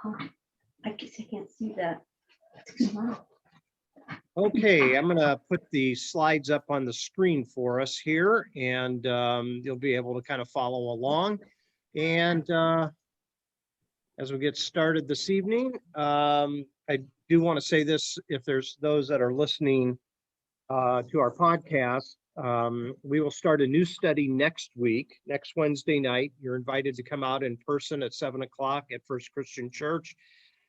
Oh, I guess I can't see that. It's too small. Okay, I'm going to put the slides up on the screen for us here, and you'll be able to kind of follow along. And as we get started this evening, I do want to say this, if there's those that are listening to our podcast, we will start a new study next week, next Wednesday night. You're invited to come out in person at 7 o'clock at First Christian Church,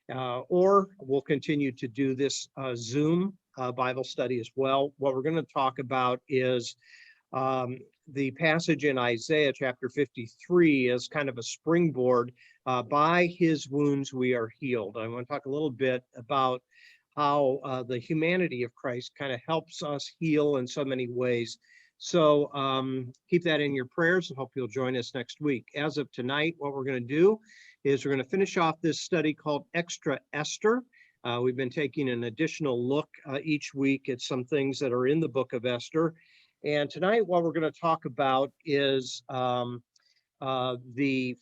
or we'll continue to do this Zoom Bible study as well. What we're going to talk about is the passage in Isaiah chapter 53 as kind of a springboard. By his wounds we are healed. I want to talk a little bit about how the humanity of Christ kind of helps us heal in so many ways. So keep that in your prayers, and hope you'll join us next week. As of tonight, what we're going to do is we're going to finish off this study called Extra Esther. We've been taking an additional look each week at some things that are in the book of Esther. And tonight, what we're going to talk about is the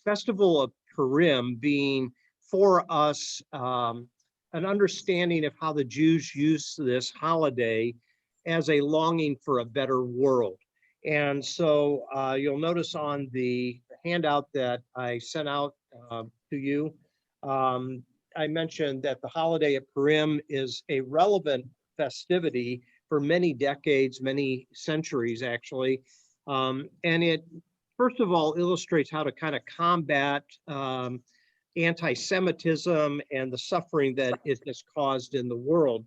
festival of Purim being for us an understanding of how the Jews use this holiday as a longing for a better world. And so you'll notice on the handout that I sent out to you, I mentioned that the holiday of Purim is a relevant festivity for many decades, many centuries actually. And it, first of all, illustrates how to kind of combat anti-Semitism and the suffering that it has caused in the world.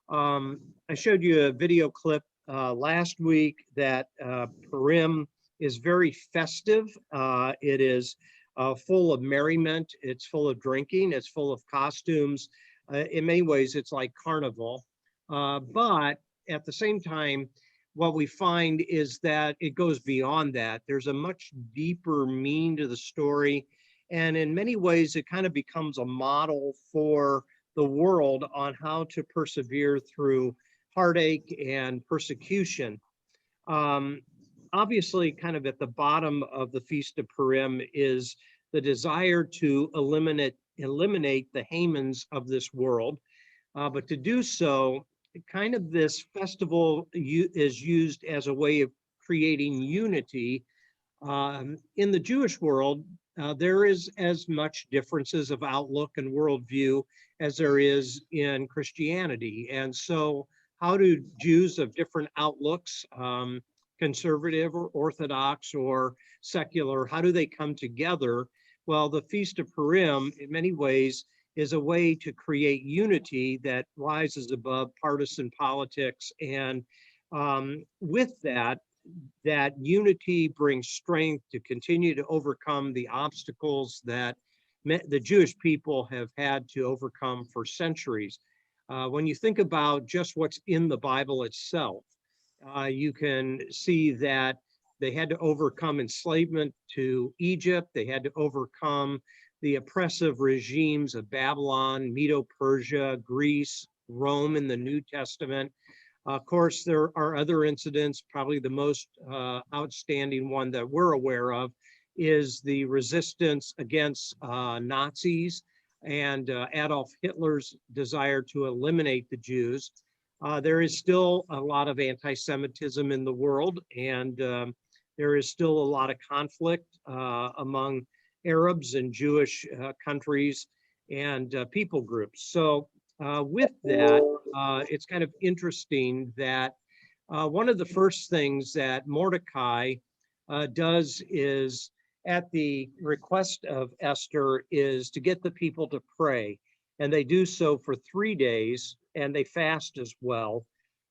I showed you a video clip last week that Purim is very festive. It is full of merriment. It's full of drinking. It's full of costumes. In many ways, it's like carnival. But at the same time, what we find is that it goes beyond that. There's a much deeper meaning to the story. And in many ways, it kind of becomes a model for the world on how to persevere through heartache and persecution. Obviously, kind of at the bottom of the Feast of Purim is the desire to eliminate the Hamans of this world. But to do so, kind of this festival is used as a way of creating unity. In the Jewish world, there is as much differences of outlook and worldview as there is in Christianity. And so how do Jews of different outlooks, conservative or Orthodox or secular, how do they come together? Well, the Feast of Purim, in many ways, is a way to create unity that rises above partisan politics. And with that unity brings strength to continue to overcome the obstacles that the Jewish people have had to overcome for centuries. When you think about just what's in the Bible itself, you can see that they had to overcome enslavement to Egypt. They had to overcome the oppressive regimes of Babylon, Medo-Persia, Greece, Rome in the New Testament. Of course, there are other incidents. Probably the most outstanding one that we're aware of is the resistance against Nazis and Adolf Hitler's desire to eliminate the Jews. There is still a lot of anti-Semitism in the world, and there is still a lot of conflict among Arabs and Jewish countries and people groups. So with that, it's kind of interesting that one of the first things that Mordecai does is, at the request of Esther, is to get the people to pray. And they do so for 3 days, and they fast as well.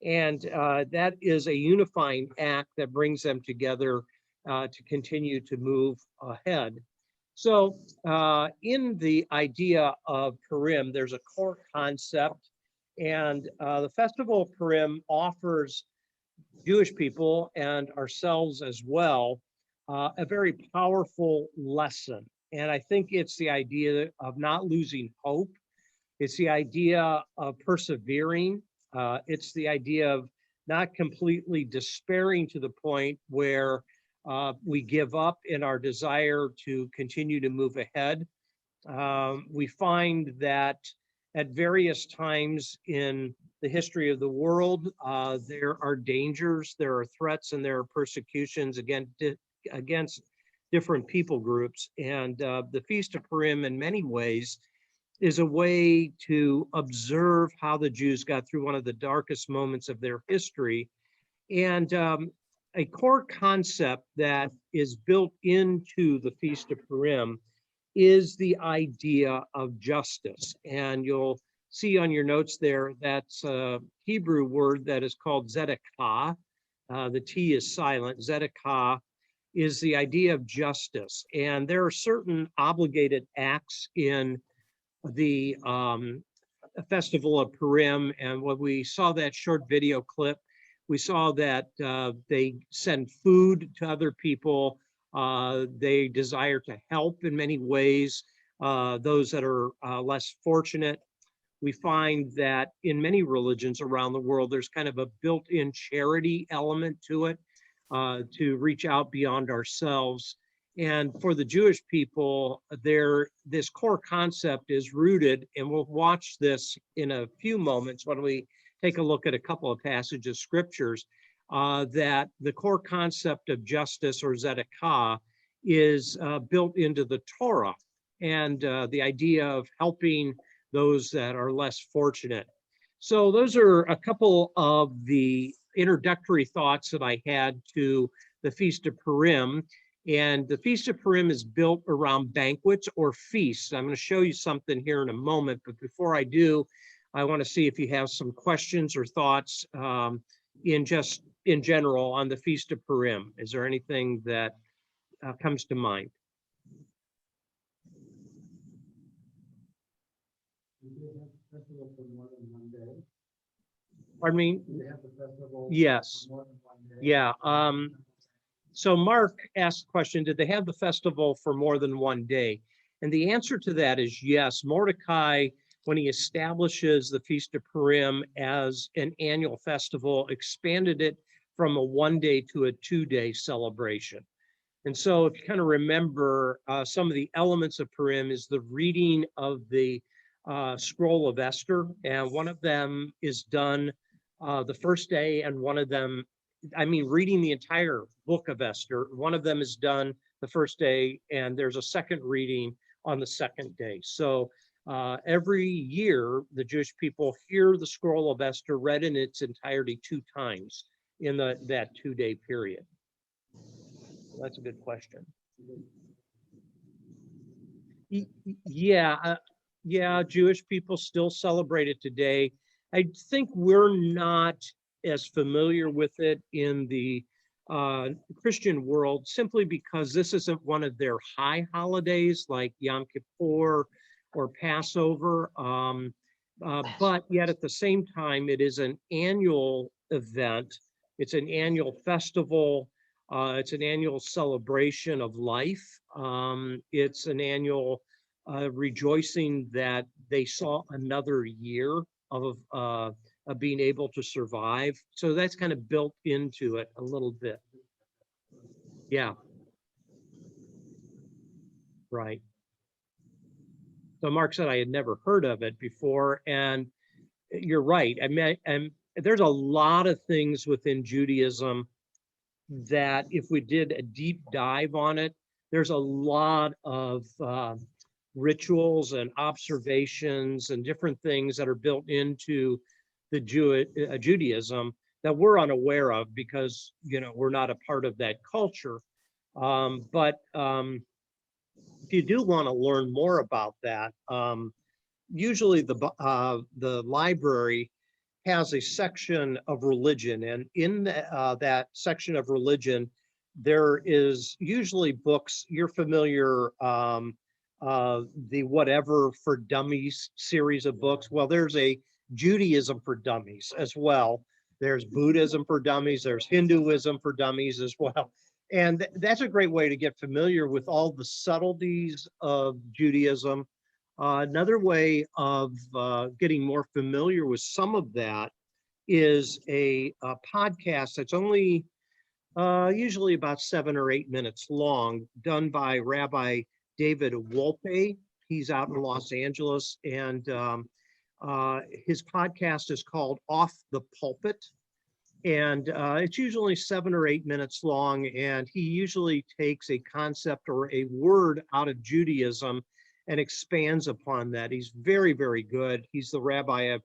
And that is a unifying act that brings them together to continue to move ahead. So in the idea of Purim, there's a core concept, and the Festival of Purim offers Jewish people and ourselves as well a very powerful lesson. And I think it's the idea of not losing hope. It's the idea of persevering. It's the idea of not completely despairing to the point where we give up in our desire to continue to move ahead. We find that at various times in the history of the world, there are dangers, there are threats, and there are persecutions against different people groups. And the Feast of Purim, in many ways, is a way to observe how the Jews got through one of the darkest moments of their history. And a core concept that is built into the Feast of Purim is the idea of justice. And you'll see on your notes there, that's a Hebrew word that is called zedekah. The T is silent. Zedekah is the idea of justice. And there are certain obligated acts in the festival of Purim. And when we saw that short video clip, we saw that they send food to other people. They desire to help in many ways those that are less fortunate. We find that in many religions around the world, there's kind of a built-in charity element to it, to reach out beyond ourselves. And for the Jewish people, this core concept is rooted, and we'll watch this in a few moments when we take a look at a couple of passages of scriptures, that the core concept of justice, or zedekah, is built into the Torah, and the idea of helping those that are less fortunate. So those are a couple of the introductory thoughts that I had to the Feast of Purim. And the Feast of Purim is built around banquets or feasts. I'm going to show you something here in a moment, but before I do, I want to see if you have some questions or thoughts in general on the Feast of Purim. Is there anything that comes to mind? Pardon me? Yes. Yeah. So Mark asked the question, did they have the festival for more than one day? And the answer to that is yes. Mordecai, when he establishes the Feast of Purim as an annual festival, expanded it from a 1 day to a 2 day celebration. And so if you kind of remember, some of the elements of Purim is the reading of the scroll of Esther, and one of them is done the first day, and one of them, reading the entire book of Esther, one of them is done the first day, and there's a second reading on the second day. So every year, the Jewish people hear the scroll of Esther read in its entirety 2 times in that 2 day period. That's a good question. Yeah, Jewish people still celebrate it today. I think we're not as familiar with it in the Christian world, simply because this isn't one of their high holidays like Yom Kippur or Passover. But yet at the same time, it is an annual event. It's an annual festival. It's an annual celebration of life. It's an annual rejoicing that they saw another year of being able to survive. So that's kind of built into it a little bit. Yeah. Right. So Mark said I had never heard of it before, and you're right. And there's a lot of things within Judaism that if we did a deep dive on it, there's a lot of rituals and observations and different things that are built into the Judaism that we're unaware of because, we're not a part of that culture. But if you do want to learn more about that, usually the library has a section of religion, and in that section of religion, there is usually books. You're familiar, the Whatever for Dummies series of books. Well, there's a Judaism for Dummies as well. There's Buddhism for Dummies. There's Hinduism for Dummies as well. And that's a great way to get familiar with all the subtleties of Judaism. Another way of getting more familiar with some of that is a podcast that's only usually about 7 or 8 minutes long, done by Rabbi David Wolpe. He's out in Los Angeles, and his podcast is called Off the Pulpit. And it's usually 7 or 8 minutes long, and he usually takes a concept or a word out of Judaism and expands upon that. He's very, very good. He's the rabbi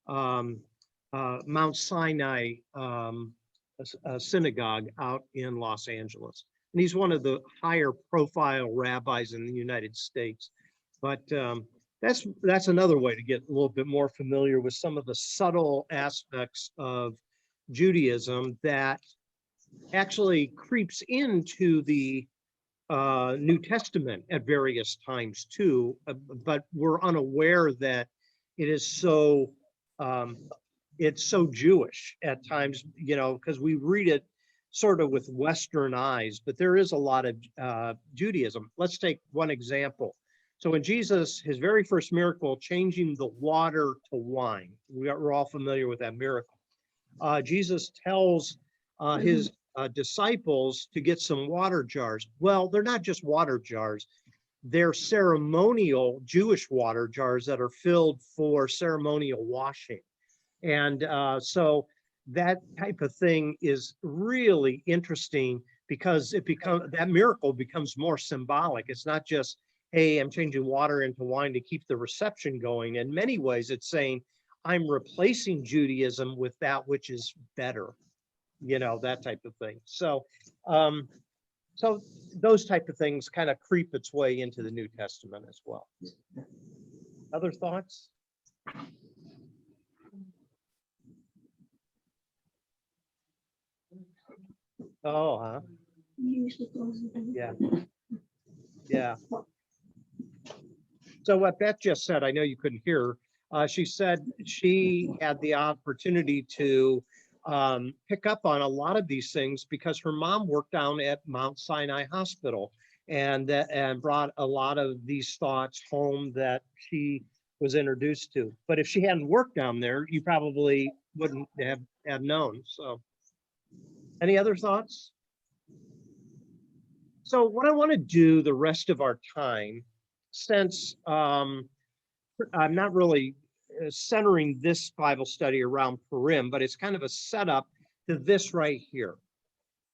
of Mount Sinai synagogue out in Los Angeles. And he's one of the higher profile rabbis in the United States. But that's another way to get a little bit more familiar with some of the subtle aspects of Judaism that actually creeps into the New Testament at various times too, but we're unaware that it is so it's so Jewish at times, because we read it sort of with Western eyes, but there is a lot of Judaism. Let's take one example. So when Jesus, his very first miracle, changing the water to wine, we're all familiar with that miracle. Jesus tells his disciples to get some water jars. Well, they're not just water jars. They're ceremonial Jewish water jars that are filled for ceremonial washing. And so that type of thing is really interesting because that miracle becomes more symbolic. It's not just, hey, I'm changing water into wine to keep the reception going. In many ways, it's saying, I'm replacing Judaism with that which is better, that type of thing. So, so those type of things kind of creep its way into the New Testament as well. Other thoughts? Oh, huh? Yeah. Yeah. So what Beth just said, I know you couldn't hear her. She said she had the opportunity to pick up on a lot of these things because her mom worked down at Mount Sinai Hospital and brought a lot of these thoughts home that she was introduced to. But if she hadn't worked down there, you probably wouldn't have known. So any other thoughts? So what I want to do the rest of our time, since I'm not really centering this Bible study around Purim, but it's kind of a setup to this right here.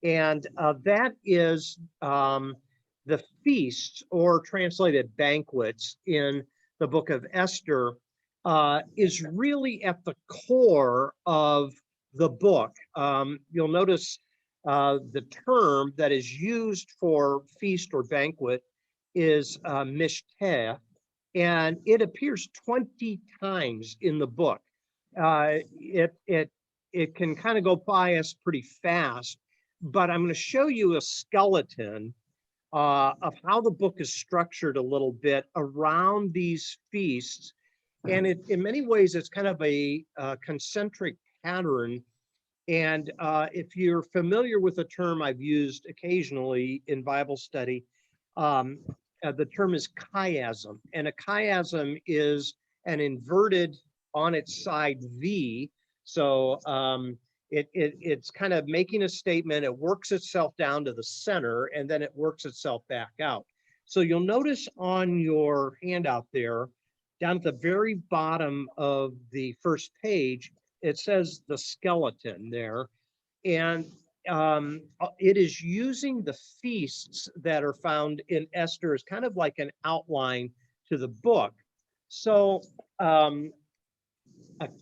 And that is the feasts, or translated banquets, in the book of Esther is really at the core of the book. You'll notice the term that is used for feast or banquet is mishteh, and it appears 20 times in the book. It can kind of go by us pretty fast, but I'm going to show you a skeleton of how the book is structured a little bit around these feasts. And in many ways, it's kind of a concentric pattern. And if you're familiar with a term I've used occasionally in Bible study, the term is chiasm. And a chiasm is an inverted on its side V. So it's kind of making a statement. It works itself down to the center, and then it works itself back out. So you'll notice on your handout there, down at the very bottom of the first page, it says the skeleton there. And it is using the feasts that are found in Esther as kind of like an outline to the book. So a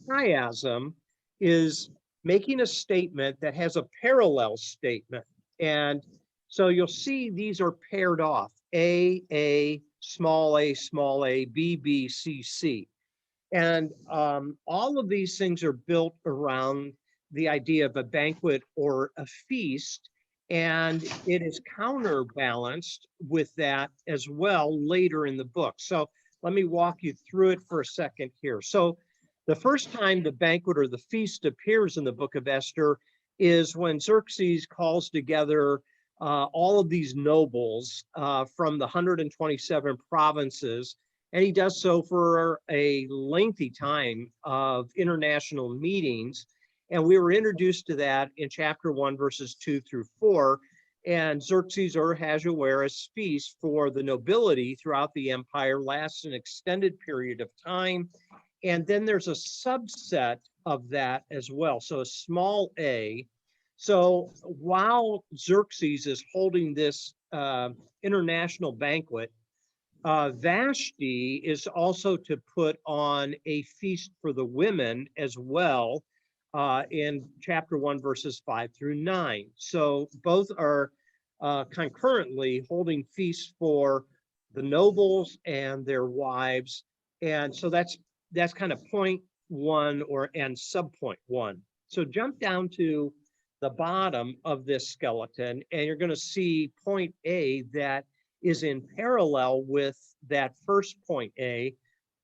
chiasm is making a statement that has a parallel statement. And so you'll see these are paired off, A, small a, B, C, C. And all of these things are built around the idea of a banquet or a feast, and it is counterbalanced with that as well later in the book. So let me walk you through it for a second here. So the first time the banquet or the feast appears in the book of Esther is when Xerxes calls together all of these nobles from the 127 provinces, and he does so for a lengthy time of international meetings. And we were introduced to that in chapter 1, verses 2 through 4. And Xerxes or Ahasuerus' feast for the nobility throughout the empire lasts an extended period of time. And then there's a subset of that as well. So a small a. So while Xerxes is holding this international banquet, Vashti is also to put on a feast for the women as well in chapter 1, verses 5 through 9. So both are concurrently holding feasts for the nobles and their wives. And so that's kind of point one and subpoint one. So jump down to the bottom of this skeleton, and you're going to see point A that is in parallel with that first point A,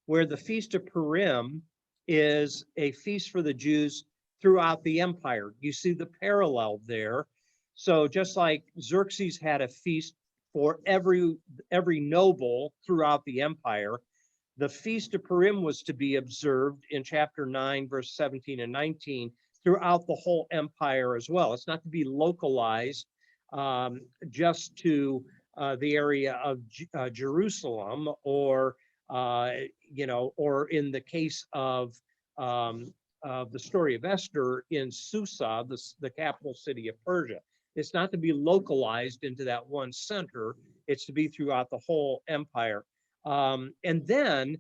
where the Feast of Purim is a feast for the Jews throughout the empire. You see the parallel there. So just like Xerxes had a feast for every noble throughout the empire, the Feast of Purim was to be observed in chapter 9, verse 17 and 19 throughout the whole empire as well. It's not to be localized just to the area of Jerusalem, or or in the case of the story of Esther in Susa, the capital city of Persia. It's not to be localized into that one center. It's to be throughout the whole empire. And then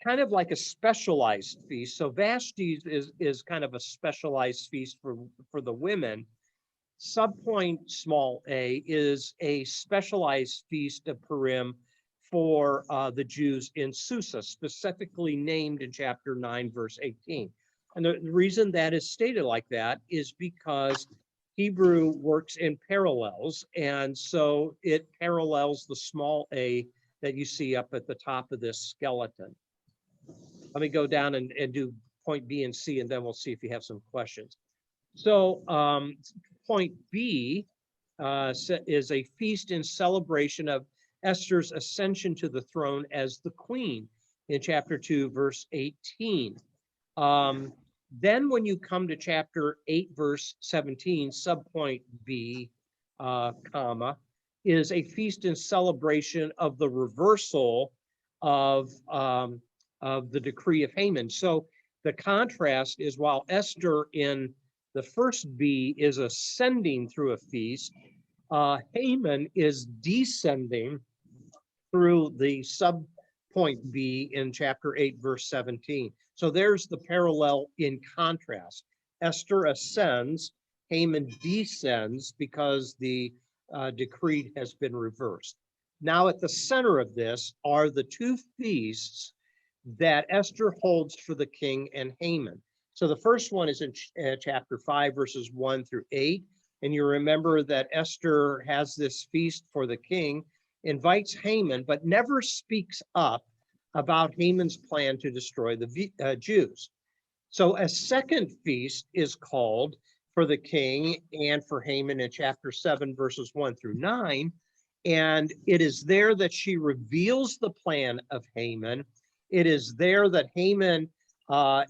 kind of like a specialized feast. So Vashti's is kind of a specialized feast for the women. Subpoint small a is a specialized feast of Purim for the Jews in Susa, specifically named in chapter 9, verse 18. And the reason that is stated like that is because Hebrew works in parallels, and so it parallels the small a that you see up at the top of this skeleton. Let me go down and do point B and C, and then we'll see if you have some questions. So point B is a feast in celebration of Esther's ascension to the throne as the queen in chapter 2, verse 18. Then when you come to chapter 8, verse 17, subpoint B, comma, is a feast in celebration of the reversal of the decree of Haman. So the contrast is, while Esther in the first B is ascending through a feast, Haman is descending through the subpoint B in chapter 8, verse 17. So there's the parallel in contrast. Esther ascends, Haman descends because the decree has been reversed. Now at the center of this are the two feasts that Esther holds for the king and Haman. So the first one is in chapter 5, verses 1 through 8. And you remember that Esther has this feast for the king, invites Haman, but never speaks up about Haman's plan to destroy the Jews. So a second feast is called for the king and for Haman in chapter 7, verses 1 through 9. And it is there that she reveals the plan of Haman. It is there that Haman,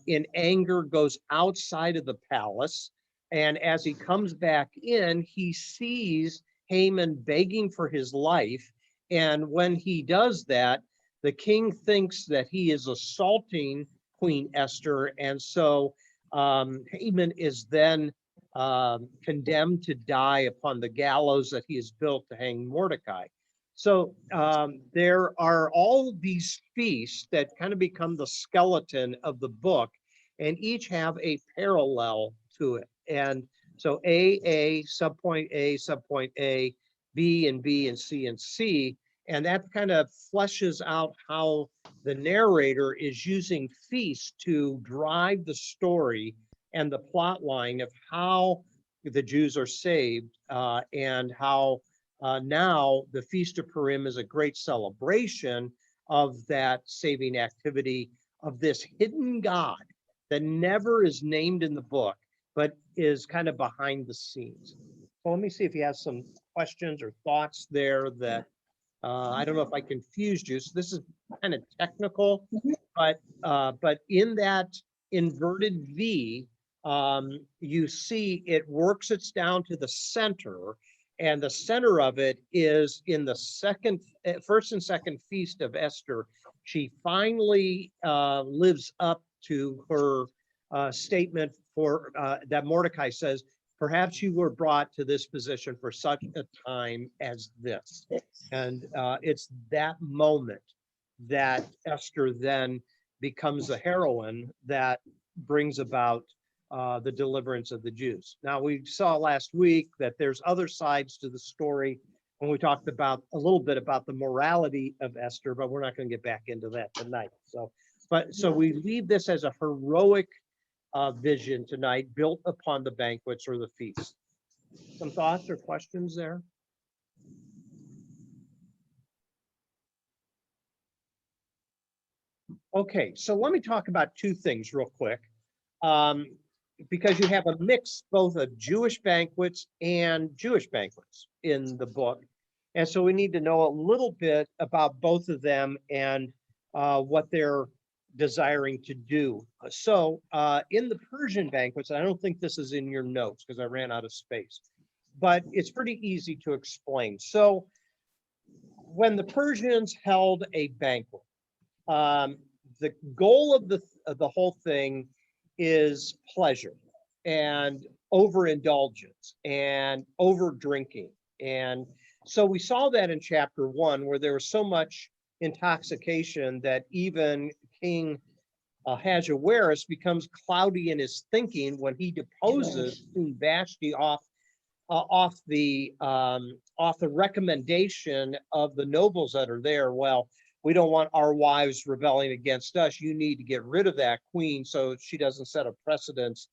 in anger, goes outside of the palace. And as he comes back in, he sees Haman begging for his life. And when he does that, the king thinks that he is assaulting Queen Esther. And so Haman is then condemned to die upon the gallows that he has built to hang Mordecai. So there are all these feasts that kind of become the skeleton of the book, and each have a parallel to it. And so A, subpoint A, B, and C, and C. And that kind of fleshes out how the narrator is using feasts to drive the story and the plot line of how the Jews are saved, and how now the Feast of Purim is a great celebration of that saving activity of this hidden God that never is named in the book, but is kind of behind the scenes. So let me see if you have some questions or thoughts there that I don't know if I confused you. So this is kind of technical, but in that inverted V, you see it works its down to the center, and the center of it is in the first and second feast of Esther. She finally lives up to her statement for that Mordecai says, perhaps you were brought to this position for such a time as this. And it's that moment that Esther then becomes the heroine that brings about the deliverance of the Jews. Now, we saw last week that there's other sides to the story when we talked about a little bit about the morality of Esther, but we're not going to get back into that tonight. So we leave this as a heroic vision tonight, built upon the banquets or the feasts. Some thoughts or questions there? Okay, so let me talk about two things real quick. Because you have a mix both of Jewish banquets and Jewish banquets in the book. And so we need to know a little bit about both of them and what they're desiring to do. So in the Persian banquets, and I don't think this is in your notes because I ran out of space, but it's pretty easy to explain. So when the Persians held a banquet, the goal of the whole thing is pleasure and overindulgence and over drinking. And so we saw that in chapter 1, where there was so much intoxication that even King Ahasuerus becomes cloudy in his thinking when he deposes Queen Vashti off the recommendation of the nobles that are there. Well, we don't want our wives rebelling against us. You need to get rid of that queen so she doesn't set a precedence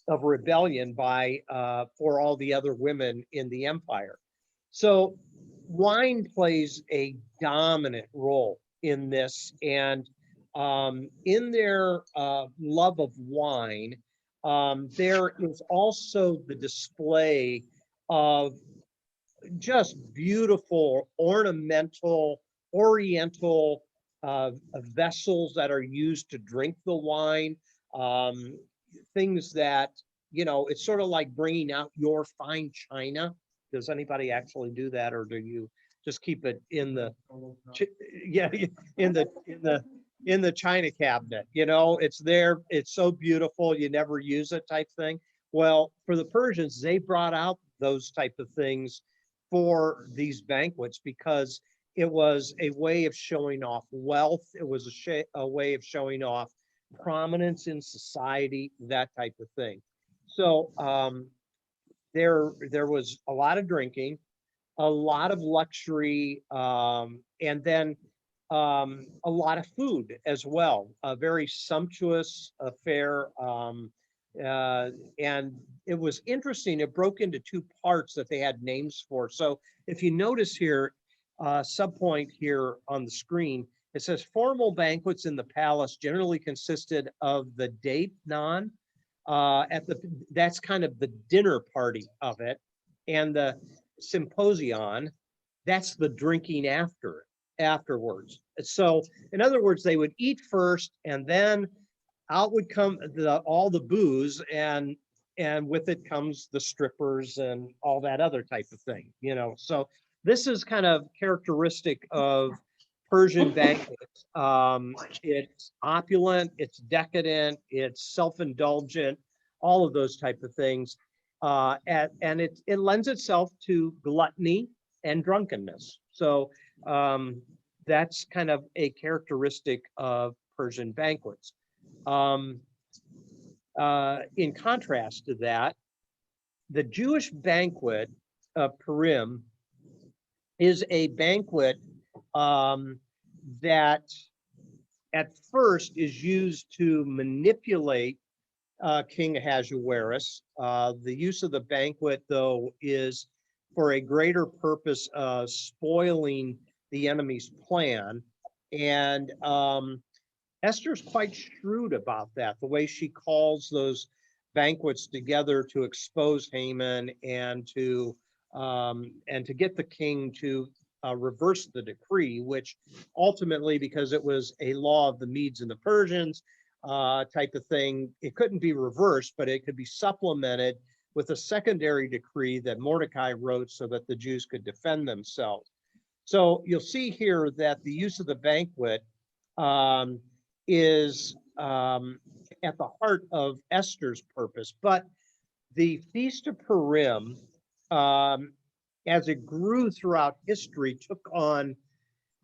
of rebellion for all the other women in the empire. So wine plays a dominant role in this, and in their love of wine, there is also the display of just beautiful ornamental oriental vessels that are used to drink the wine, things that, it's sort of like bringing out your fine china. Does anybody actually do that, or do you just keep it in the in the china cabinet? It's there, it's so beautiful, you never use it type thing. Well, for the Persians, they brought out those type of things for these banquets because it was a way of showing off wealth. It was a way of showing off prominence in society, that type of thing. So there was a lot of drinking, a lot of luxury, and then a lot of food as well. A very sumptuous affair. And it was interesting. It broke into two parts that they had names for. So if you notice here, subpoint here on the screen, it says formal banquets in the palace generally consisted of the datenon, that's kind of the dinner party of it, and the symposion, that's the drinking afterwards. So in other words, they would eat first, and then out would come all the booze, and with it comes the strippers and all that other type of thing. So this is kind of characteristic of Persian banquets. It's opulent, it's decadent, it's self-indulgent, all of those type of things. And it lends itself to gluttony and drunkenness. So that's kind of a characteristic of Persian banquets. In contrast to that, the Jewish banquet of Purim is a banquet that at first is used to manipulate King Ahasuerus. The use of the banquet, though, is for a greater purpose of spoiling the enemy's plan. And Esther's quite shrewd about that, the way she calls those banquets together to expose Haman and to get the king to reverse the decree, which ultimately, because it was a law of the Medes and the Persians type of thing, it couldn't be reversed, but it could be supplemented with a secondary decree that Mordecai wrote so that the Jews could defend themselves. So you'll see here that the use of the banquet is at the heart of Esther's purpose. But the Feast of Purim, as it grew throughout history, took on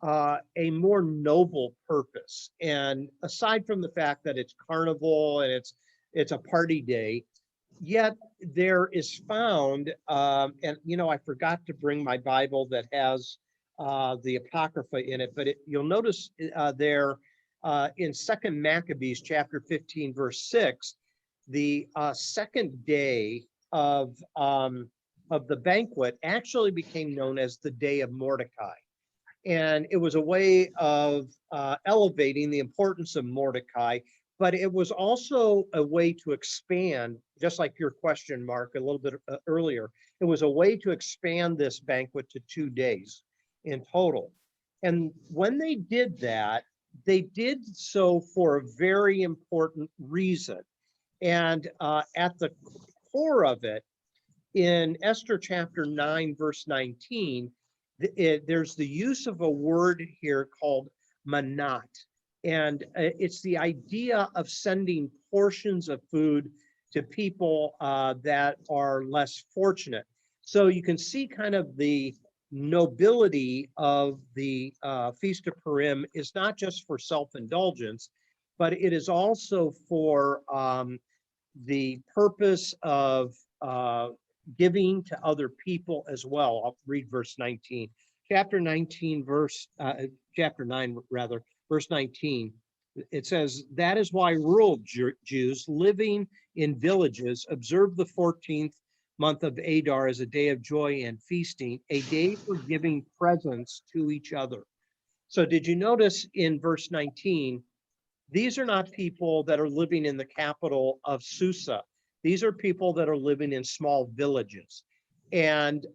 a more noble purpose. And aside from the fact that it's carnival and it's a party day, yet there is found, and I forgot to bring my Bible that has the Apocrypha in it, but you'll notice there in Second Maccabees chapter 15, verse 6, the second day of the banquet actually became known as the Day of Mordecai. And it was a way of elevating the importance of Mordecai, but it was also a way to expand, just like your question, Mark, a little bit earlier. It was a way to expand this banquet to 2 days in total. And when they did that, they did so for a very important reason. And at the core of it, in Esther chapter 9, verse 19, there's the use of a word here called manat. And it's the idea of sending portions of food to people that are less fortunate. So you can see kind of the nobility of the Feast of Purim is not just for self-indulgence, but it is also for the purpose of giving to other people as well. I'll read verse 19. Chapter 19, chapter 9, rather, verse 19. It says, "That is why rural Jews living in villages observe the 14th month of Adar as a day of joy and feasting, a day for giving presents to each other." So did you notice in verse 19, these are not people that are living in the capital of Susa. These are people that are living in small villages. And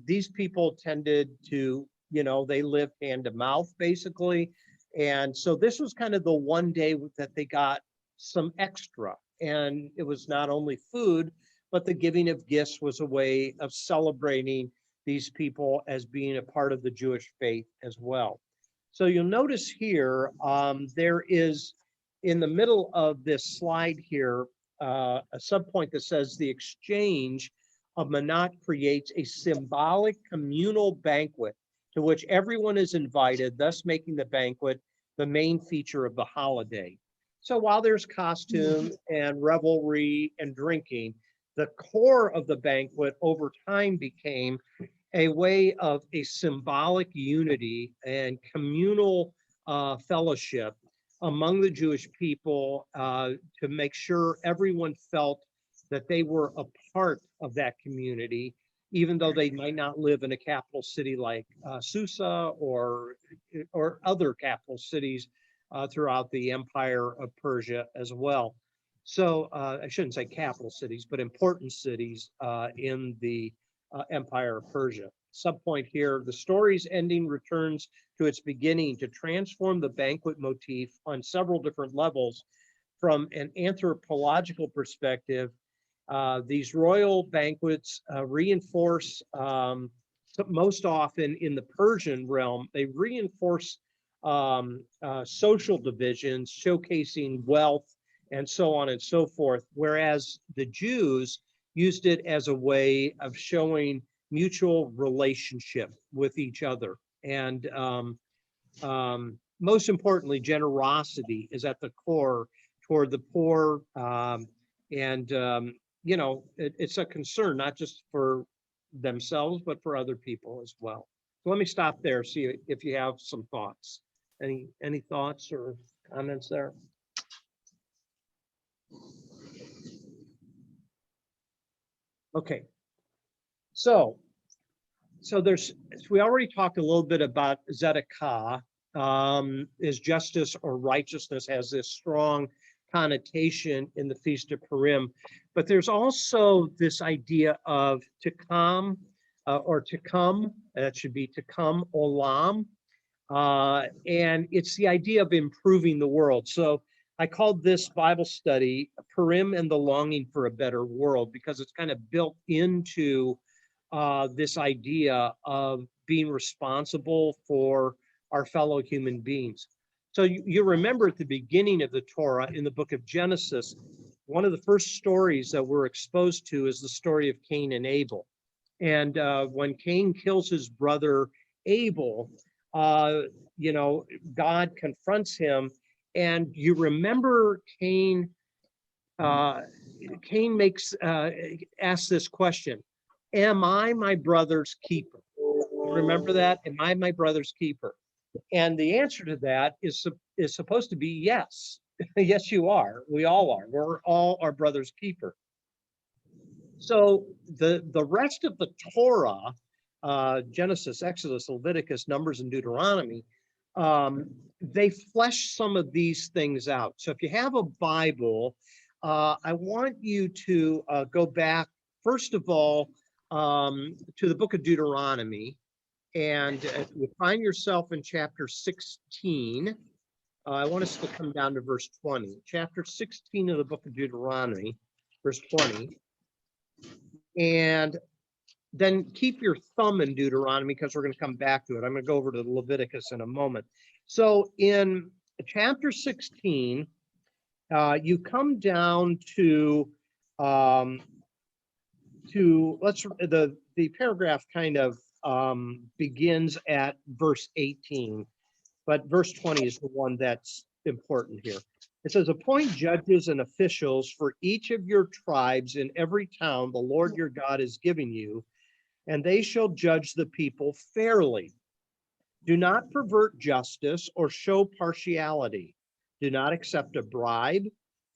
these people tended to, they live hand to mouth, basically. And so this was kind of the one day that they got some extra. And it was not only food, but the giving of gifts was a way of celebrating these people as being a part of the Jewish faith as well. So you'll notice here, there is in the middle of this slide here, a subpoint that says the exchange of manat creates a symbolic communal banquet to which everyone is invited, thus making the banquet the main feature of the holiday. So while there's costume and revelry and drinking, the core of the banquet over time became a way of a symbolic unity and communal fellowship among the Jewish people to make sure everyone felt that they were a part of that community, even though they might not live in a capital city like Susa or other capital cities throughout the Empire of Persia as well. So I shouldn't say capital cities, but important cities in the Empire of Persia. Subpoint here, the story's ending returns to its beginning to transform the banquet motif on several different levels. From an anthropological perspective, these royal banquets reinforce, most often in the Persian realm, they reinforce social divisions, showcasing wealth and so on and so forth, whereas the Jews used it as a way of showing mutual relationship with each other. And most importantly, generosity is at the core toward the poor. It's a concern, not just for themselves, but for other people as well. So let me stop there, see if you have some thoughts. Any thoughts or comments there? Okay. So we already talked a little bit about Tzedakah, is justice or righteousness, has this strong connotation in the Feast of Purim, but there's also this idea of to come, that should be to come olam, and it's the idea of improving the world. So I called this Bible study Purim and the Longing for a Better World, because it's kind of built into this idea of being responsible for our fellow human beings. So you remember at the beginning of the Torah, in the book of Genesis, one of the first stories that we're exposed to is the story of Cain and Abel. And when Cain kills his brother Abel, God confronts him. And you remember Cain asks this question: am I my brother's keeper? Remember that? Am I my brother's keeper? And the answer to that is supposed to be yes. Yes, you are. We all are. We're all our brother's keeper. So the rest of the Torah, Genesis, Exodus, Leviticus, Numbers, and Deuteronomy, they flesh some of these things out. So if you have a Bible, I want you to go back, first of all, to the book of Deuteronomy. And if you find yourself in chapter 16, I want us to come down to verse 20. Chapter 16 of the book of Deuteronomy, verse 20. And then keep your thumb in Deuteronomy, because we're going to come back to it. I'm going to go over to Leviticus in a moment. So in chapter 16, you come down to the paragraph kind of begins at verse 18, but verse 20 is the one that's important here. It says, appoint judges and officials for each of your tribes in every town the Lord your God is giving you, and they shall judge the people fairly. Do not pervert justice or show partiality. Do not accept a bribe,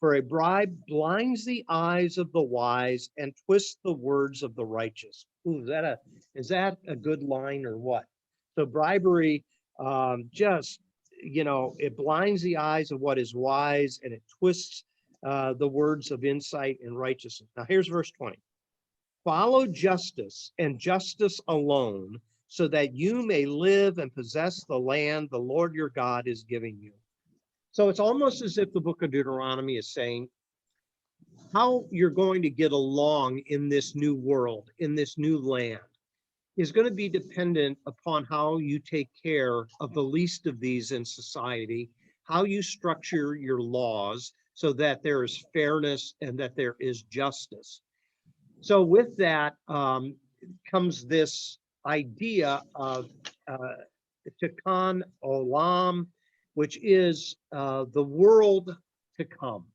for a bribe blinds the eyes of the wise and twists the words of the righteous. Ooh, is that a good line or what? So bribery it blinds the eyes of what is wise, and it twists the words of insight and righteousness. Now here's verse 20. Follow justice and justice alone, so that you may live and possess the land the Lord your God is giving you. So it's almost as if the book of Deuteronomy is saying how you're going to get along in this new world, in this new land, is going to be dependent upon how you take care of the least of these in society, how you structure your laws so that there is fairness and that there is justice. So with that comes this idea of Tikkun Olam, which is the world to come.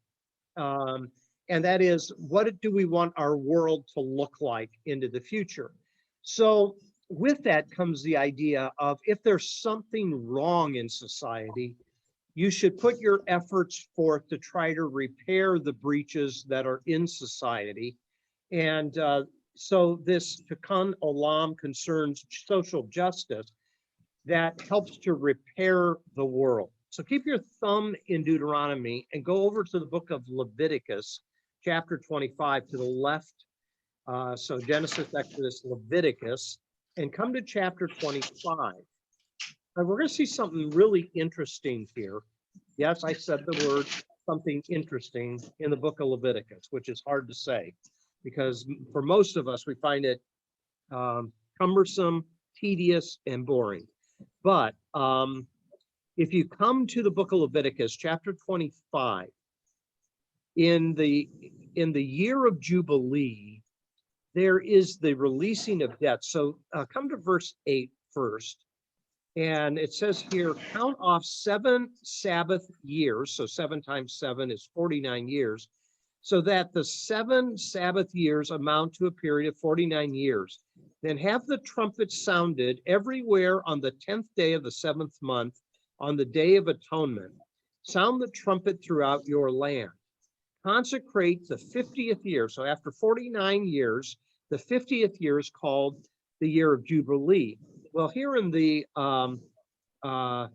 And that is, what do we want our world to look like into the future? So with that comes the idea of, if there's something wrong in society, you should put your efforts forth to try to repair the breaches that are in society. And so this Tikkun Olam concerns social justice that helps to repair the world. So keep your thumb in Deuteronomy and go over to the book of Leviticus, chapter 25, to the left. So Genesis, Exodus, Leviticus, and come to chapter 25. And we're going to see something really interesting here. Yes, I said the word something interesting in the book of Leviticus, which is hard to say, because for most of us, we find it cumbersome, tedious, and boring. But if you come to the book of Leviticus, chapter 25, in the year of Jubilee, there is the releasing of debt. So come to verse 8 first. And it says here, count off 7 Sabbath years. So 7 times 7 is 49 years. So that the 7 Sabbath years amount to a period of 49 years. Then have the trumpet sounded everywhere on the 10th day of the 7th month, on the Day of Atonement. Sound the trumpet throughout your land. Consecrate the 50th year. So after 49 years, the 50th year is called the year of Jubilee. Well, here in the, I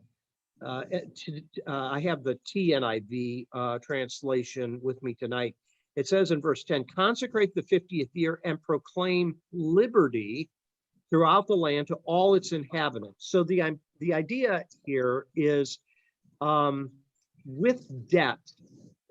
have the TNIV translation with me tonight. It says in verse 10, consecrate the 50th year and proclaim liberty throughout the land to all its inhabitants. So the idea here is with debt,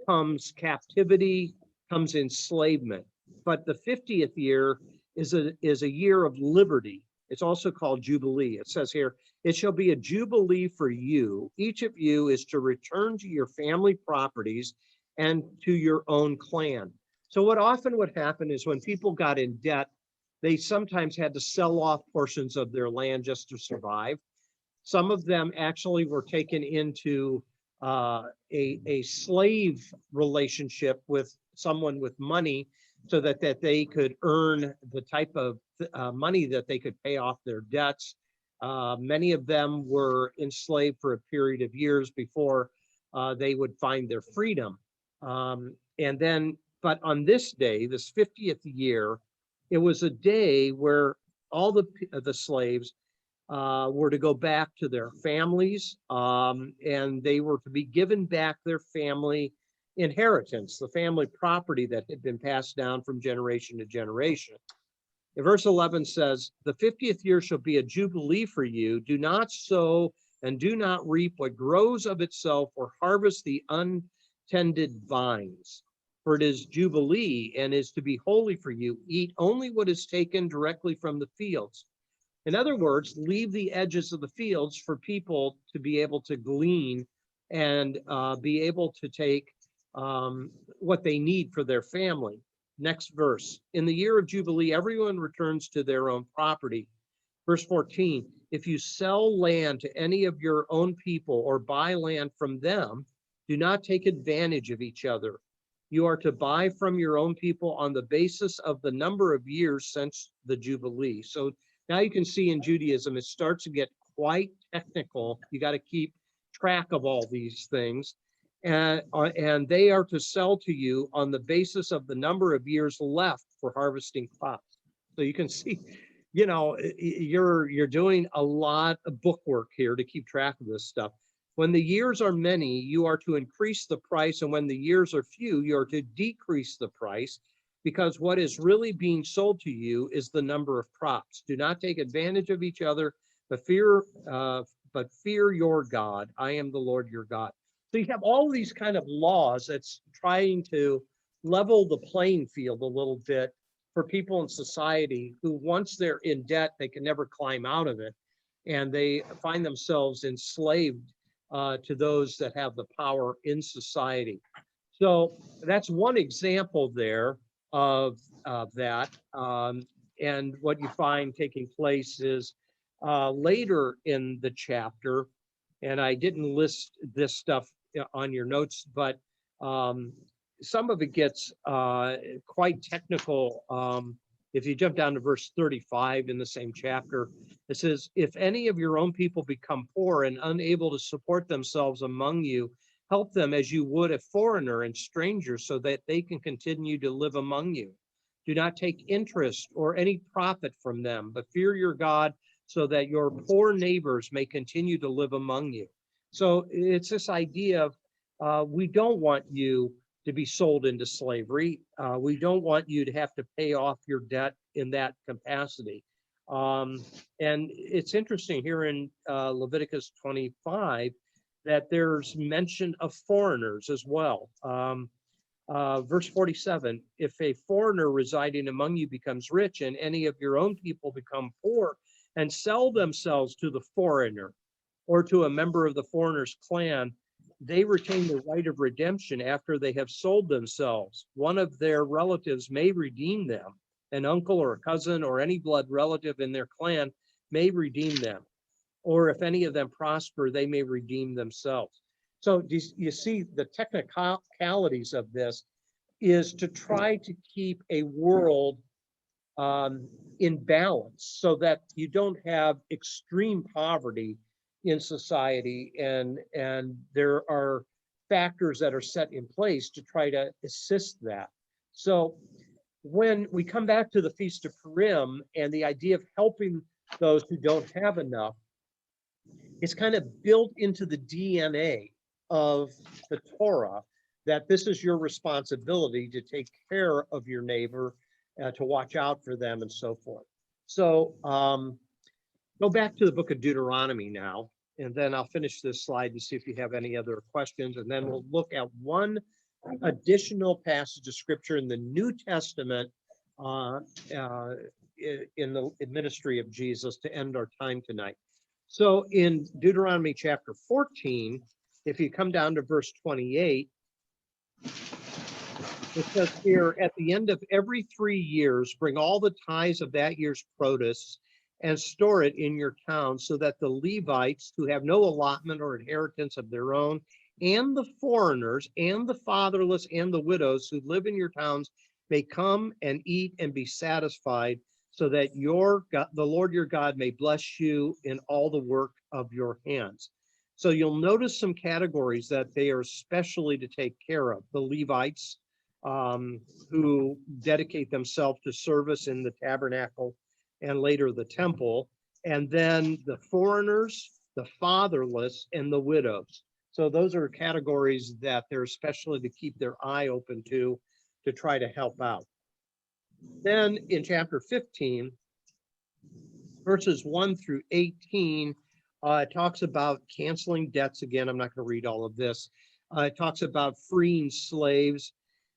comes captivity, comes enslavement. But the 50th year is a year of liberty. It's also called Jubilee. It says here, it shall be a Jubilee for you. Each of you is to return to your family properties and to your own clan. So what often would happen is when people got in debt, they sometimes had to sell off portions of their land just to survive. Some of them actually were taken into a slave relationship with someone with money so that they could earn the type of money that they could pay off their debts. Many of them were enslaved for a period of years before they would find their freedom. And then, but on this day, this 50th year, it was a day where all the slaves were to go back to their families, and they were to be given back their family inheritance, the family property that had been passed down from generation to generation. And verse 11 says, the 50th year shall be a jubilee for you. Do not sow and do not reap what grows of itself, or harvest the untended vines. For it is jubilee and is to be holy for you. Eat only what is taken directly from the fields. In other words, leave the edges of the fields for people to be able to glean and be able to take what they need for their family. Next verse. In the year of Jubilee, everyone returns to their own property. Verse 14, if you sell land to any of your own people or buy land from them, do not take advantage of each other. You are to buy from your own people on the basis of the number of years since the Jubilee. So now you can see in Judaism, it starts to get quite technical. You got to keep track of all these things. And they are to sell to you on the basis of the number of years left for harvesting crops. So you can see, you know, you're doing a lot of bookwork here to keep track of this stuff. When the years are many, you are to increase the price, and when the years are few, you are to decrease the price, because what is really being sold to you is the number of crops. Do not take advantage of each other, but fear your God. I am the Lord your God. So you have all these kind of laws that's trying to level the playing field a little bit for people in society who, once they're in debt, they can never climb out of it, and they find themselves enslaved to those that have the power in society. So that's one example there of that. And what you find taking place is later in the chapter, and I didn't list this stuff on your notes, but some of it gets quite technical. If you jump down to verse 35 in the same chapter, it says, if any of your own people become poor and unable to support themselves among you, help them as you would a foreigner and stranger, so that they can continue to live among you. Do not take interest or any profit from them, but fear your God, so that your poor neighbors may continue to live among you. So it's this idea of we don't want you to be sold into slavery. We don't want you to have to pay off your debt in that capacity. And it's interesting here in Leviticus 25 that there's mention of foreigners as well. Verse 47, if a foreigner residing among you becomes rich, and any of your own people become poor and sell themselves to the foreigner or to a member of the foreigner's clan, they retain the right of redemption after they have sold themselves. One of their relatives may redeem them. An uncle or a cousin or any blood relative in their clan may redeem them. Or if any of them prosper, they may redeem themselves. So you see the technicalities of this is to try to keep a world in balance, so that you don't have extreme poverty in society, and there are factors that are set in place to try to assist that. So when we come back to the Feast of Purim and the idea of helping those who don't have enough, it's kind of built into the DNA of the Torah that this is your responsibility to take care of your neighbor, to watch out for them, and so forth. So go back to the book of Deuteronomy now, and then I'll finish this slide and see if you have any other questions, and then we'll look at one additional passage of scripture in the New Testament in the ministry of Jesus to end our time tonight. So in Deuteronomy chapter 14, if you come down to verse 28, it says here, at the end of every 3 years, bring all the tithes of that year's produce and store it in your town, so that the Levites who have no allotment or inheritance of their own, and the foreigners and the fatherless and the widows who live in your towns may come and eat and be satisfied, so that your God, the Lord your God, may bless you in all the work of your hands. So you'll notice some categories that they are especially to take care of. The Levites, who dedicate themselves to service in the tabernacle and later the temple, and then the foreigners, the fatherless, and the widows. So those are categories that they're especially to keep their eye open to try to help out. Then in chapter 15, verses 1 through 18, it talks about canceling debts. Again, I'm not going to read all of this. It talks about freeing slaves.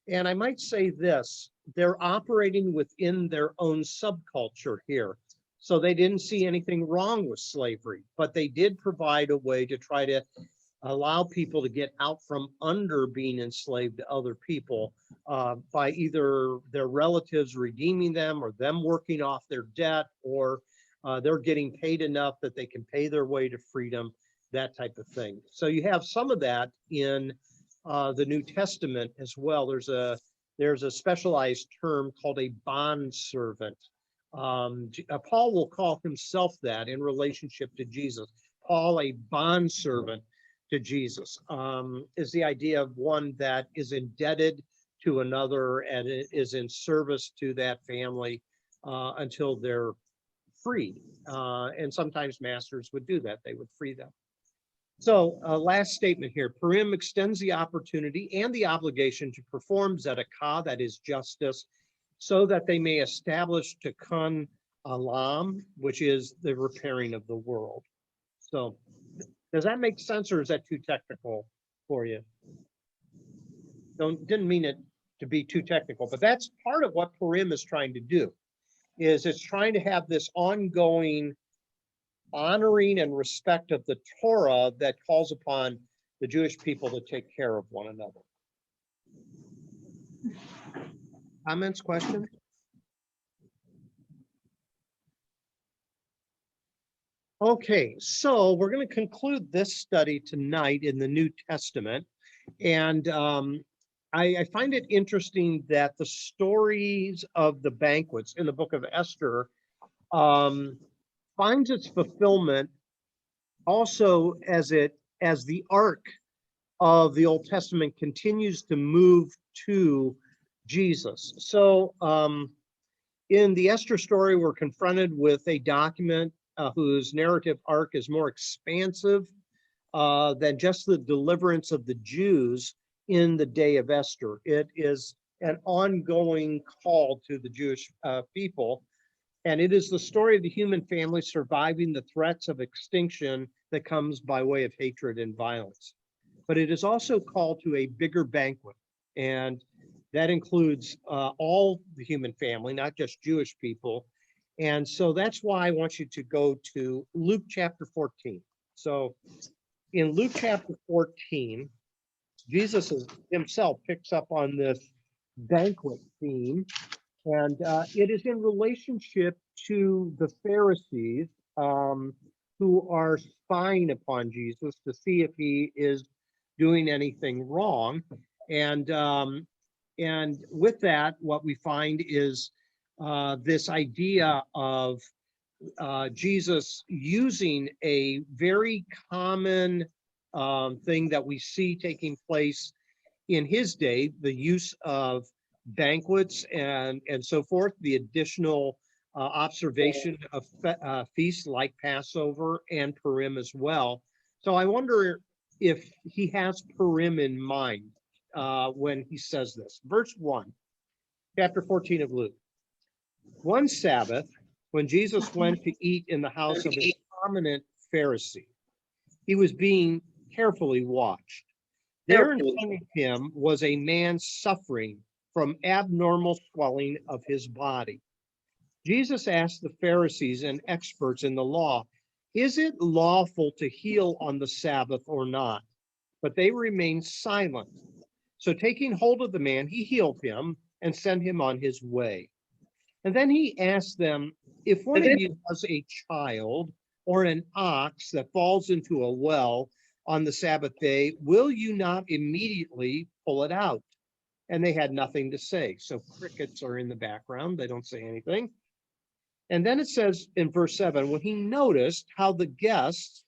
And I might say this, they're operating within their own subculture here. So they didn't see anything wrong with slavery, but they did provide a way to try to allow people to get out from under being enslaved to other people by either their relatives redeeming them, or them working off their debt, or they're getting paid enough that they can pay their way to freedom, that type of thing. So you have some of that in the New Testament as well. There's a specialized term called a bondservant. Paul will call himself that in relationship to Jesus. Paul, a bondservant to Jesus, is the idea of one that is indebted to another and is in service to that family until they're freed. And sometimes masters would do that. They would free them. So last statement here, Purim extends the opportunity and the obligation to perform tzedakah, that is justice, so that they may establish tikkun olam, which is the repairing of the world. So does that make sense, or is that too technical for you? Didn't mean it to be too technical, but that's part of what Purim is trying to do, is it's trying to have this ongoing honoring and respect of the Torah that calls upon the Jewish people to take care of one another. Comments, questions? Okay, so we're going to conclude this study tonight in the New Testament. And I find it interesting that the stories of the banquets in the book of Esther finds its fulfillment also as the arc of the Old Testament continues to move to Jesus. So in the Esther story, we're confronted with a document whose narrative arc is more expansive than just the deliverance of the Jews in the day of Esther. It is an ongoing call to the Jewish people. And it is the story of the human family surviving the threats of extinction that comes by way of hatred and violence. But it is also called to a bigger banquet. And that includes all the human family, not just Jewish people. And so that's why I want you to go to Luke chapter 14. So in Luke chapter 14, Jesus himself picks up on this banquet theme. And it is in relationship to the Pharisees who are spying upon Jesus to see if he is doing anything wrong. And with that, what we find is this idea of Jesus using a very common thing that we see taking place in his day, the use of banquets and so forth, the additional observation of feasts like Passover and Purim as well. So I wonder if he has Purim in mind when he says this. Verse 1, chapter 14 of Luke. One Sabbath, when Jesus went to eat in the house of a prominent Pharisee, he was being carefully watched. There in front of him was a man suffering from abnormal swelling of his body. Jesus asked the Pharisees and experts in the law, is it lawful to heal on the Sabbath or not? But they remained silent. So taking hold of the man, he healed him and sent him on his way. And then he asked them, if one of you has a child or an ox that falls into a well on the Sabbath day, will you not immediately pull it out? And they had nothing to say. So crickets are in the background. They don't say anything. And then it says in verse 7, when he noticed how the guests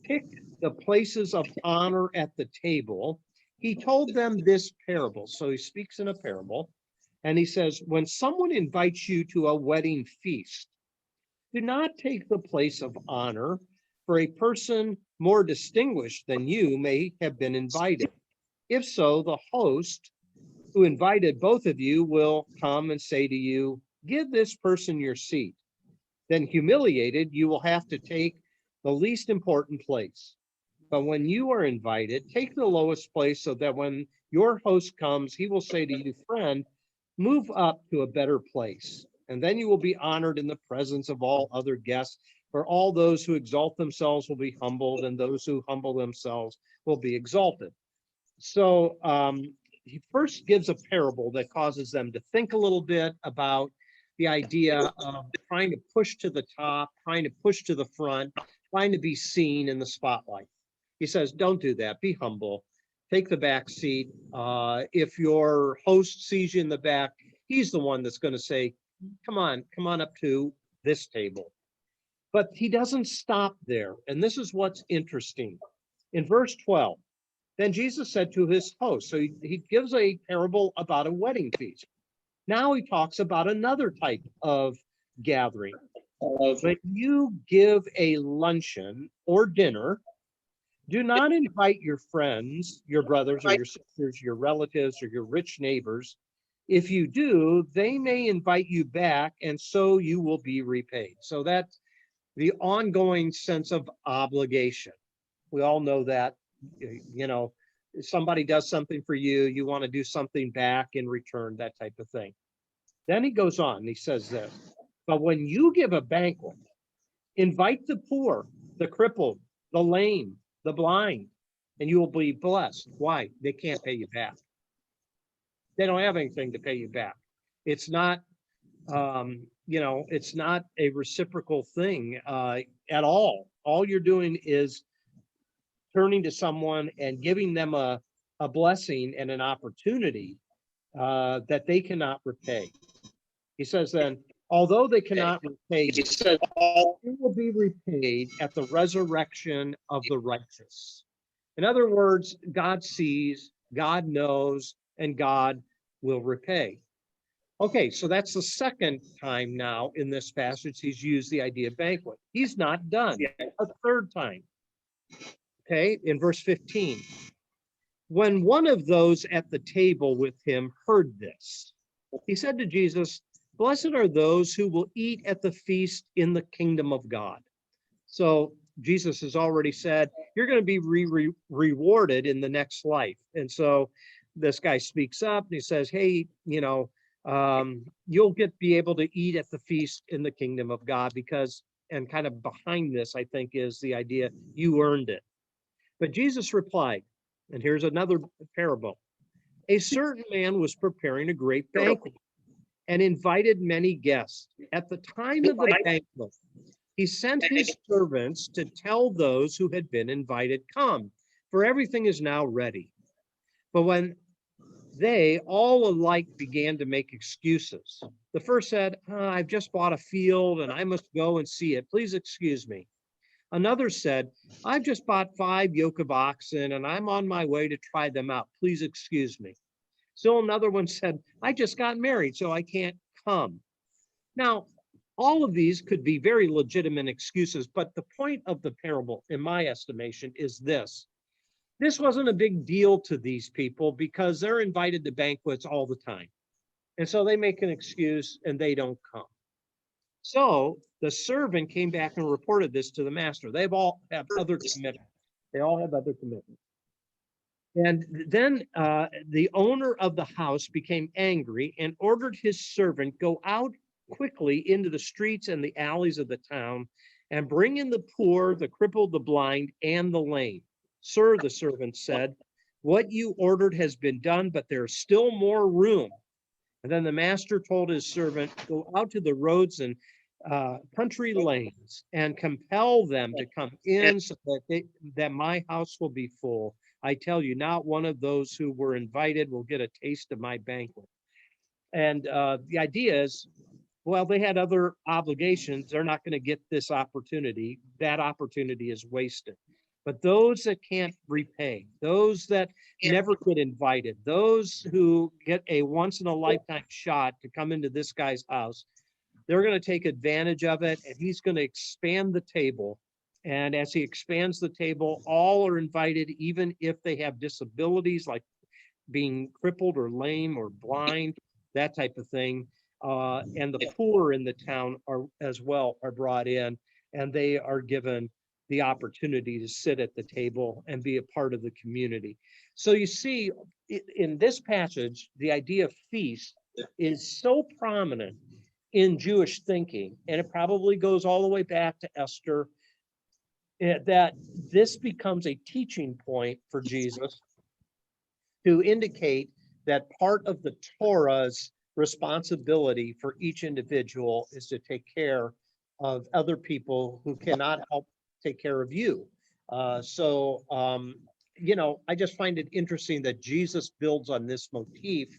picked the places of honor at the table, he told them this parable. So he speaks in a parable. And he says, when someone invites you to a wedding feast, do not take the place of honor, for a person more distinguished than you may have been invited. If so, the host who invited both of you will come and say to you, give this person your seat. Then humiliated, you will have to take the least important place. But when you are invited, take the lowest place so that when your host comes, he will say to you, friend, move up to a better place. And then you will be honored in the presence of all other guests. For all those who exalt themselves will be humbled, and those who humble themselves will be exalted. So he first gives a parable that causes them to think a little bit about the idea of trying to push to the top, trying to push to the front, trying to be seen in the spotlight. He says, don't do that. Be humble. Take the back seat. If your host sees you in the back, he's the one that's going to say, come on up to this table. But he doesn't stop there. And this is what's interesting. In verse 12, then Jesus said to his host, so he gives a parable about a wedding feast. Now he talks about another type of gathering. When you give a luncheon or dinner, do not invite your friends, your brothers or your sisters, your relatives or your rich neighbors. If you do, they may invite you back, and so you will be repaid. So that's the ongoing sense of obligation. We all know that, you know, if somebody does something for you, you want to do something back in return, that type of thing. Then he goes on, and he says this, but when you give a banquet, invite the poor, the crippled, the lame, the blind, and you will be blessed. Why? They can't pay you back. They don't have anything to pay you back. It's not, it's not a reciprocal thing at all. All you're doing is turning to someone and giving them a blessing and an opportunity that they cannot repay. He says then, although they cannot repay you, they will be repaid at the resurrection of the righteous. In other words, God sees, God knows, and God will repay. Okay, so that's the second time now in this passage he's used the idea of banquet. He's not done. A third time. Okay, in verse 15. When one of those at the table with him heard this, he said to Jesus, blessed are those who will eat at the feast in the kingdom of God. So Jesus has already said, you're going to be rewarded in the next life. And so this guy speaks up and he says, hey, you'll be able to eat at the feast in the kingdom of God because, and kind of behind this, I think, is the idea you earned it. But Jesus replied, and here's another parable. A certain man was preparing a great banquet and invited many guests. At the time of the banquet, he sent his servants to tell those who had been invited, come, for everything is now ready. But when they all alike began to make excuses, the first said, I've just bought a field and I must go and see it. Please excuse me. Another said, I've just bought 5 yoke of oxen and I'm on my way to try them out. Please excuse me. Still another one said, I just got married, so I can't come. Now, all of these could be very legitimate excuses, but the point of the parable, in my estimation, is this. This wasn't a big deal to these people because they're invited to banquets all the time. And so they make an excuse and they don't come. So the servant came back and reported this to the master. They all have other commitments. They all have other commitments. And then the owner of the house became angry and ordered his servant go out quickly into the streets and the alleys of the town and bring in the poor, the crippled, the blind, and the lame. Sir, the servant said, what you ordered has been done, but there's still more room. And then the master told his servant, go out to the roads and country lanes and compel them to come in so that my house will be full. I tell you, not one of those who were invited will get a taste of my banquet. And the idea is, well, they had other obligations. They're not going to get this opportunity. That opportunity is wasted. But those that can't repay, those that never get invited, those who get a once in a lifetime shot to come into this guy's house, they're going to take advantage of it, and he's going to expand the table. And as he expands the table, all are invited, even if they have disabilities like being crippled or lame or blind, that type of thing. And the poor in the town are as well are brought in, and they are given the opportunity to sit at the table and be a part of the community. So you see, in this passage, the idea of feast is so prominent in Jewish thinking, and it probably goes all the way back to Esther, that this becomes a teaching point for Jesus to indicate that part of the Torah's responsibility for each individual is to take care of other people who cannot help take care of you. You know, I just find it interesting that Jesus builds on this motif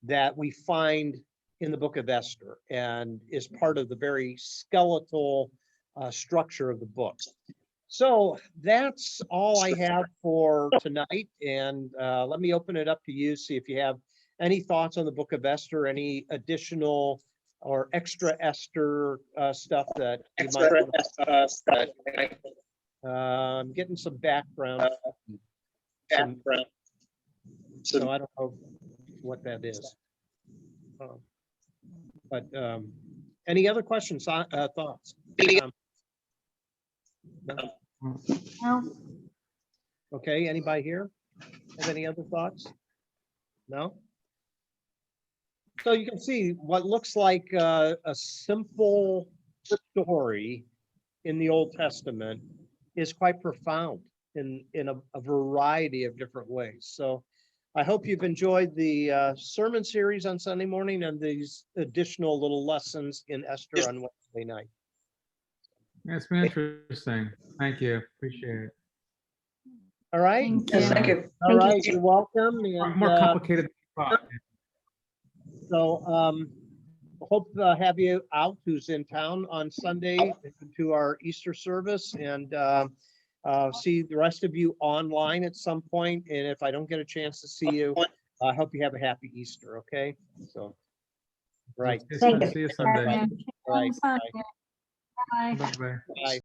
that we find in the book of Esther and is part of the very skeletal structure of the book. So that's all I have for tonight. And let me open it up to you, see if you have any thoughts on the book of Esther, any additional or extra Esther stuff that you might. I'm getting some background. So I don't know what that is. But any other questions, thoughts? No. Okay, anybody here have any other thoughts? No? So you can see what looks like a simple story in the Old Testament is quite profound in a variety of different ways. So I hope you've enjoyed the sermon series on Sunday morning and these additional little lessons in Esther on Wednesday night. It's been interesting. Thank you. Appreciate it. All right. Thank Yes, you. thank you. All right. You're welcome. More complicated than I thought. So hope to have you out who's in town on Sunday to our Easter service, and see the rest of you online at some point. And if I don't get a chance to see you, I hope you have a happy Easter. Okay. So, right. See you Thank Sunday. you. See you Sunday. Right. Bye. Bye-bye. Bye.